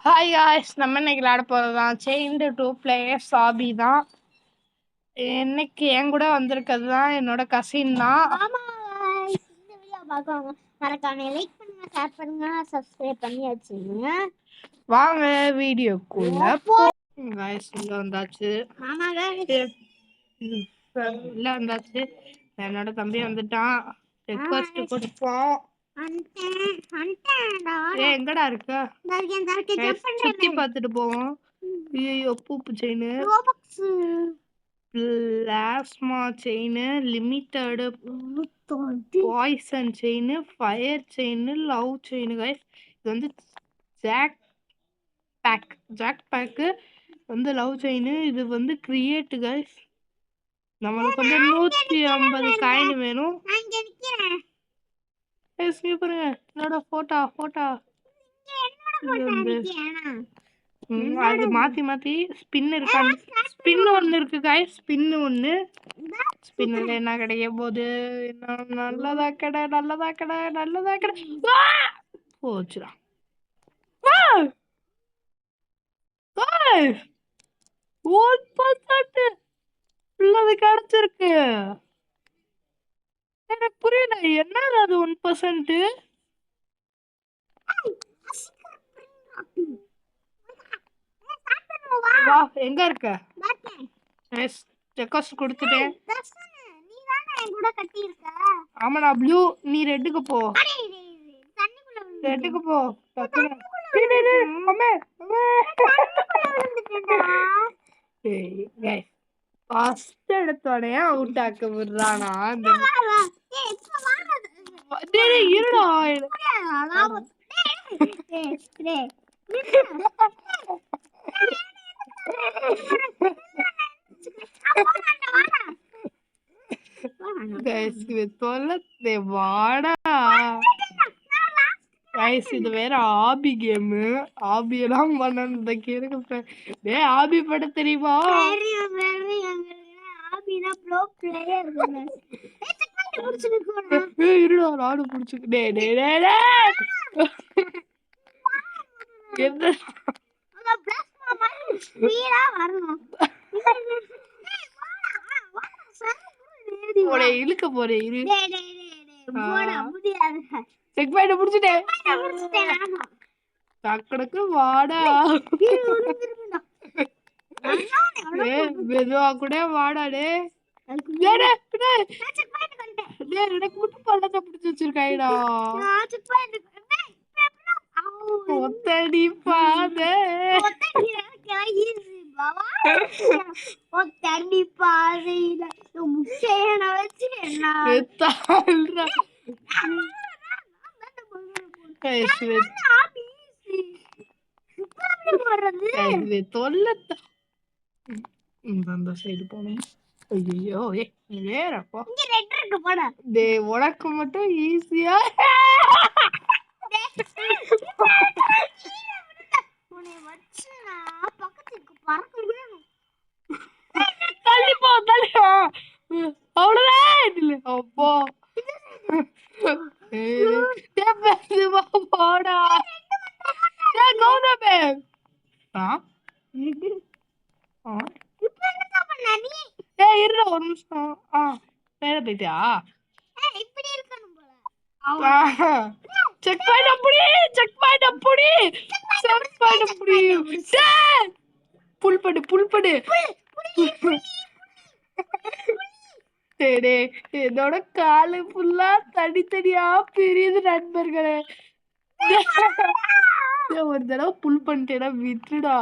Hi guys, நம்ம இன்னைக்கு விளையாட போகிறதுதான் செயின்டு 2 பிளேயர்ஸ் ஹாபி தான். இன்னைக்கு என் கூட வந்திருக்கிறது தான் என்னோட கசின் தான். இந்த வீடியோ பார்க்கறவங்க மறக்காம லைக் பண்ணுங்க, ஷேர் பண்ணுங்க, சப்ஸ்கிரைப் பண்ணி வச்சுங்க. வாங்க வீடியோக்குள்ள போவோம். காய்ஸ் உள்ள வந்தாச்சு. உள்ள வந்தாச்சு. என்னோட தம்பி வந்துட்டான். ரெக்வெஸ்ட் கொடுப்போம். எங்கடா இருக்க? சுத்தி பார்த்துட்டு போவோம். ஐயோ, பூப்பு chain, plasma chain, limited poison chain, fire chain, love chain. Guys இது வந்து ஜாக் பேக்கு வந்து லவ் செயின். இது வந்து கிரியேட் கைஸ். நம்மளுக்கு வந்து 150 காயின் வேணும். பாருங்க என்னோட போட்டோ. அது மாத்தி ஸ்பின் இருக்கா? ஸ்பின் ஒன்று இருக்கு கைஸ். ஸ்பின்ல என்ன கிடைக்க போகுது? நல்லதா கடை போச்சுடா. உள்ளது கிடைச்சிருக்கு. எனக்கு புரியல என்னது அது 1%. வா, எங்க இருக்க? ரெக்வெஸ்ட் கொடுத்துட்டேன். ஆமாடா ப்ளூ, நீ ரெட்டுக்கு போ. ஃபர்ஸ்ட் எடுத்தோடனே அவுட் ஆக்க விடுறானா? இருடா. இது வேற ஆபி கேம். ஆபி எல்லாம் பண்ண கேளுங்க. ஆபி பட தெரியுமா? இருடா நாடு புடிச்சுக்கு. இழுக்க போறேன். செக் பாயிண்ட் புடிச்சிட்டேன். டக்குனு வாடா. மெதுவா கூட வாடாடே. எனக்கு மட்டும் பள்ளத்தை பிடிச்சி வச்சிருக்காயிடா. ஒத்தடி பாதை இந்த சைடு போனோம். ஐயோ வேறப்பா உனக்கு மட்டும் ஈஸியா. அவ்வளவுதான். அப்போ போடா கௌதமே. இருடா ஒரு நிமிஷம். வேற போயிட்டியா? செக் பாயிண்ட் அப்படி புல் படு. என்னோட காலு ஃபுல்லா தனித்தனியா பிரியுது நண்பர்களே. ஒரு தடவை புல் பண்ணிட்டேனா விட்டுடா.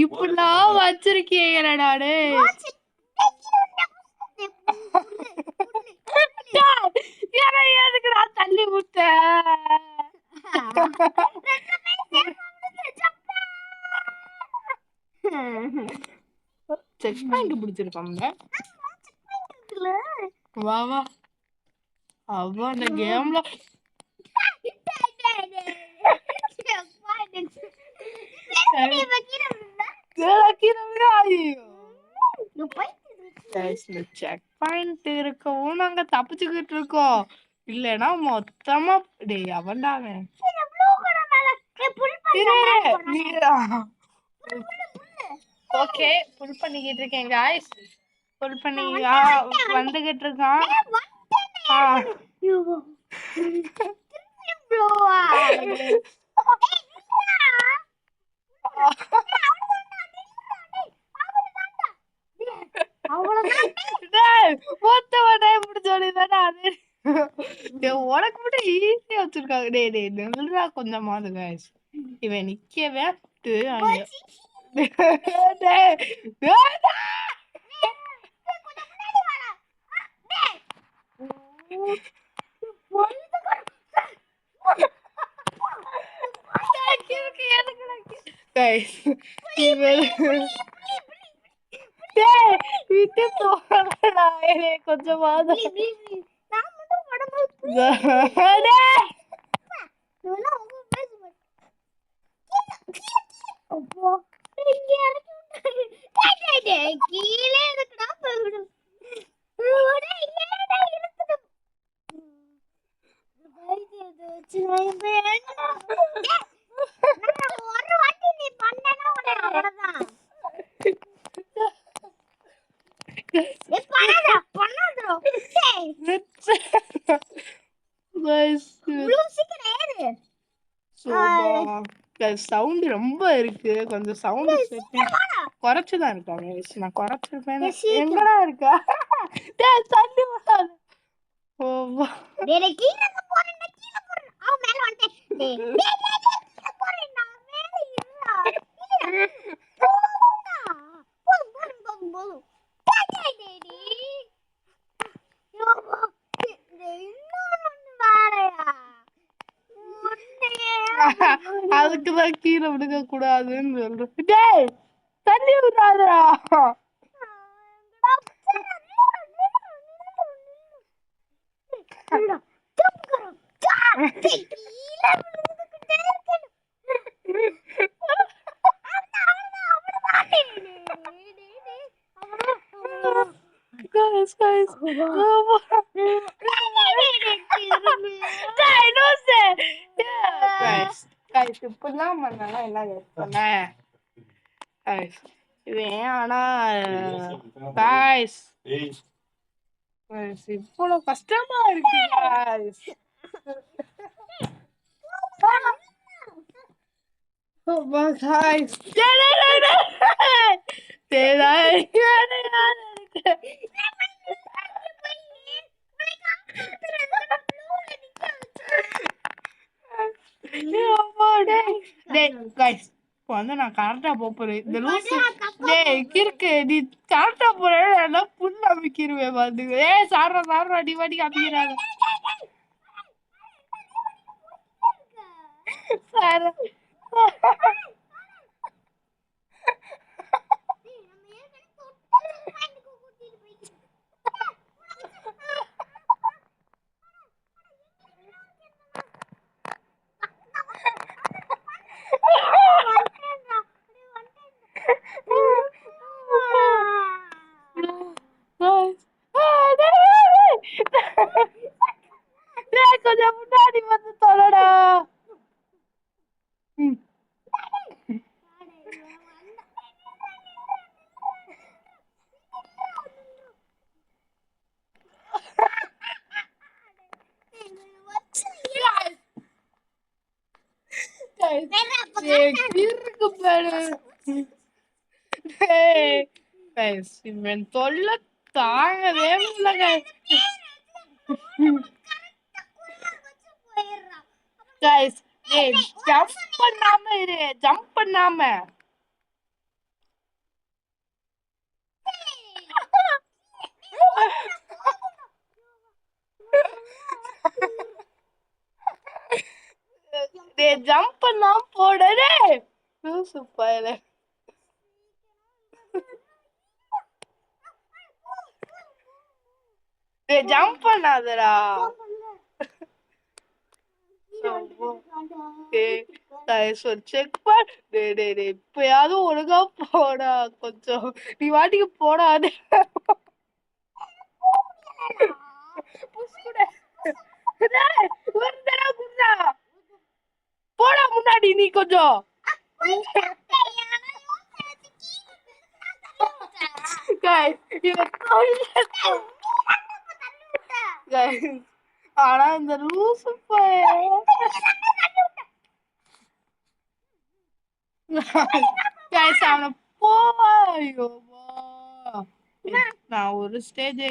இப்படிலாம் வச்சிருக்கீங்கடாடே. எதுக்குடா தள்ளி விட்ட? செக் பாயிண்ட் பிடிச்சிருக்கோம்ல. வா அவ அந்த கேம்ல செக் பாயிண்ட் இருக்கவும் நாங்க தப்பிச்சுக்கிட்டு இருக்கோம். இல்லனா மொத்தமா டேய் அவன்டா அவன். ஓகே புல் பண்ணிக்கிட்டு இருக்கேன் गाइस. புல் பண்ணி வந்துகிட்டு இருக்கான். உனக்கு மட்டும் ஈஸியா வச்சிருக்காங்க. டேய் டேய் நில்றா கொஞ்சமாவது गाइस. இவன் நிக்கவே கொஞ்சமாவது சவுண்ட் ரொம்ப இருக்கு. கொஞ்சம் சவுண்ட் குறைச்சுதான் இருக்காங்க. நான் குறைச்சிருப்பேன். எங்கடா இருக்கா? தண்ணி விடாது. அதுக்குதான் கீழே விடுக்க கூடாதுன்னு சொல்றேன். டேய் தண்ணி விடாதடா. இப்படிலாம் பண்ணா என்ன பண்ணேன் இவன். ஆனா இவ்வளவு கஷ்டமா இருக்கு. வந்து நான் கரெக்டா போறேன். இந்த லூசு கிறுக்கு நீ கரெக்டா போறேன் புல் அமைக்கிருவேன். வந்து சாடுறா அடி வாடி அமைக்கிறாங்க. கொஞ்சம் முன்னாடி வந்து தொலைடா. இவன் தொல்ல தாங்கவே முடியல. ஜம்ப் பண்ணாம இரு. ஜம்ப் பண்ணாம ஜம்ப் பண்ணாம போடே. சூப்பர். ஜம்ப் பண்ணாதடா. ஒரு செக் பண்ண. இப்பயாவது ஒழுங்கா போடா கொஞ்சம். நீ வாட்டிக்கு போடாது. ஒரு தடவை குடுடா. போடா முன்னாடி நீ கொஞ்சம். ஆனா இந்த லூசு அவனை போவாயோ. நான் ஒரு ஸ்டேஜ்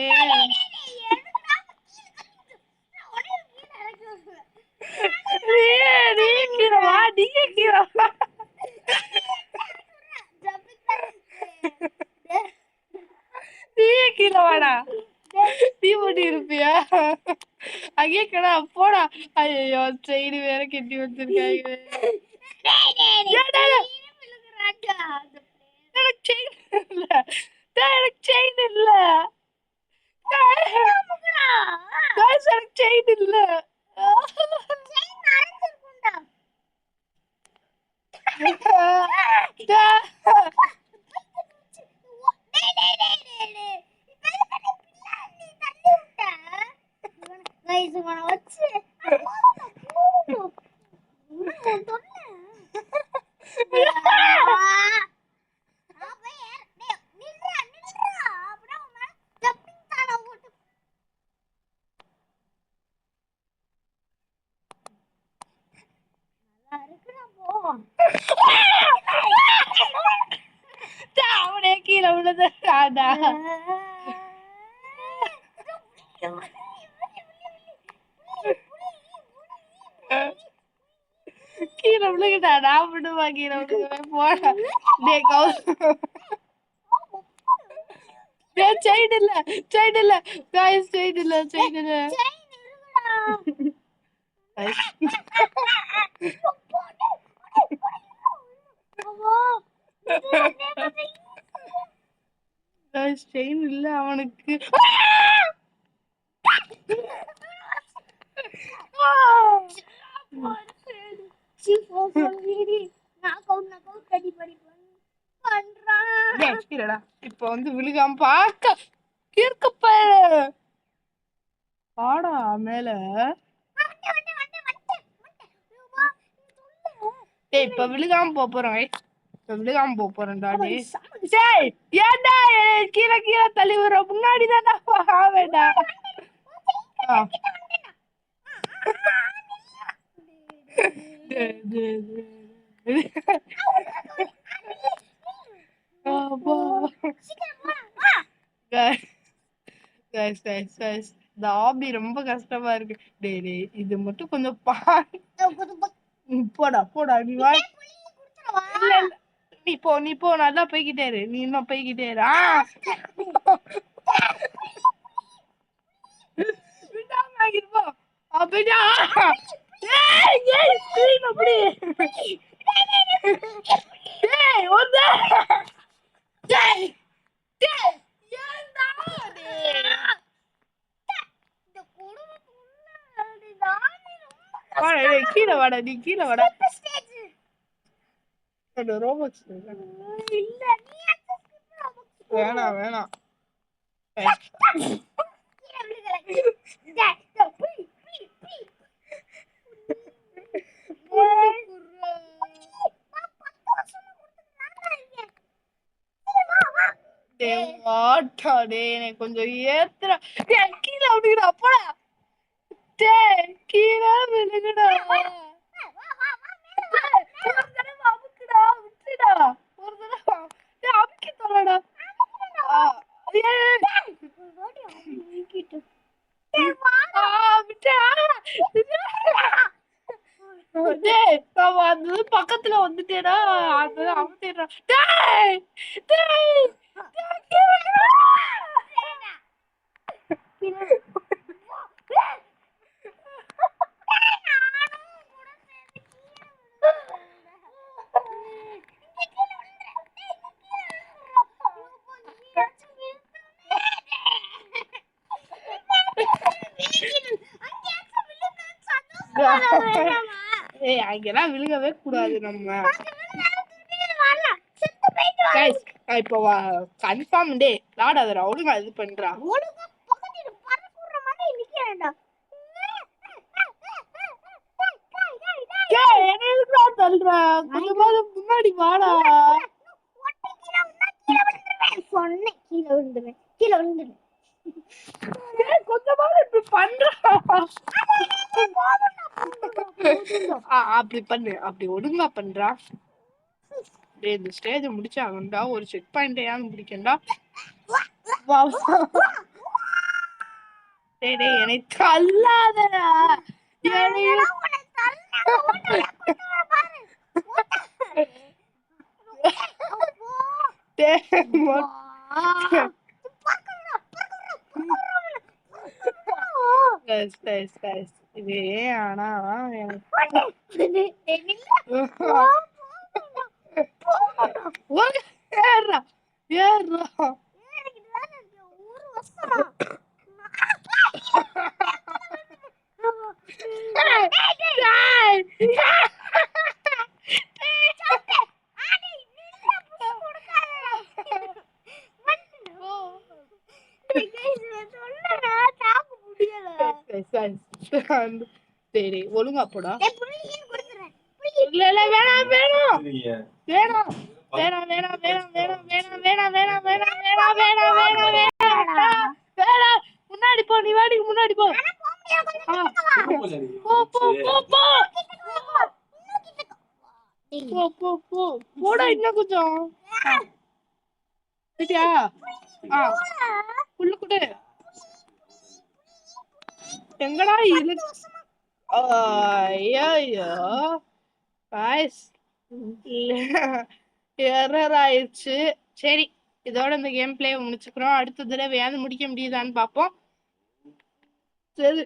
கீழே வாடா. தீ போட்டி இருப்பியா அங்கே கடா போடா. ஐயோ செயின் வேற கெட்டி வச்சிருக்காங்க. எனக்கு செயின் இல்ல. எனக்கு செயின் இல்ல. எனக்கு செயின் இல்ல. அவனே கீழே விழுந்தாடா. கீழே விழுகிட்டா. நான் விடுவா கீழே விழுகுவேன். போடா. செயின் இல்ல. செயின் இல்ல. செயின் இல்ல. செயின் இல்ல. செயின் இல்ல அவனுக்கு. இப்ப வந்து விழுகாம பார்க்க பாடா மேல. இப்ப விழுகாம போறோம். இப்ப விழுகாம போறேன்டா. ஏன்டா கீழே கீழே தள்ளி விடுற. முன்னாடி தான்டா ஆவேடா. இந்த ஆபி ரொம்ப கஷ்டமா இருக்கு. டேய் இது மட்டும் கொஞ்சம் போடா போடா. நீ வா. இல்ல இல்ல நீ போ நல்லா போய்கிட்டே இரு. நீ இன்னும் போய்கிட்டே இரு. அப்படியா அப்படி கீழே வாடா. நீ கீழே வாடா. ரோபோக்ஸ் வேணாம் வேணாம். கொஞ்சம் ஏத்துறா. கீழே விழுகுடா. போடா. கீழே விழுகுடா. ஒரு தடவை அமுக்குடா. விட்டுடா. ஒரு தடவை அமுக்கி தொலைடா. பக்கத்துல வந்துட்டேடா. அது அமுத்திடுறா. ஏய் அங்கெல்லாம் விழுகவே கூடாது நம்ம. செத்து போயிட்டு கைஸ் இப்போ கன்ஃபார்ம் டே விளாடாதடா, ஒழுங்கா இது பண்றா. ஒழுங்கா பக்கத்துல பறக்குற மாதிரி நிக்கிறேன்டா. ஏய் என்ன எதுக்குடா தள்ளுற? கொஞ்சமாவது முன்னாடி வாடா. சொன்னேன் கீழே விழுந்துருவேன். ஏய் கொஞ்சமாவது இப்படி பண்றா. அப்படி பண்ணு, அப்படி ஒழுங்கா பண்றா. டேய் இந்த ஸ்டேஜ் முடிச்சாங்கடா, ஒரு செக் பாயிண்டையாவது முடிக்கண்டா. டேய் டேய் என்னை தள்ளாதடா. இது ஆனா ஏறா ஏறா. சரி ஒழுங்கா போடா. இல்ல இல்ல வேணாம் வேணாம் வேணாம் வேணாம் வேணாம் வேணாம் வேணாம் வேணாம் வேணாம் வேணாம் வேணாம் வேணாம் வேணாம் வேணாம் வேணாம். முன்னாடி போ, நீ வாடிக்கு முன்னாடி போ. போ போ போ போ போ போ போ போடா இன்னும் கொஞ்சம். சரியா? புல்லு குடு. எங்கடா இரு? ஐயோ காய்ஸ் எரர் ஆயிடுச்சு. சரி இதோட இந்த கேம் பிளே முடிச்சுக்கிறோம். அடுத்த தடவையாவது முடிக்க முடியுதான்னு பார்ப்போம். சரி.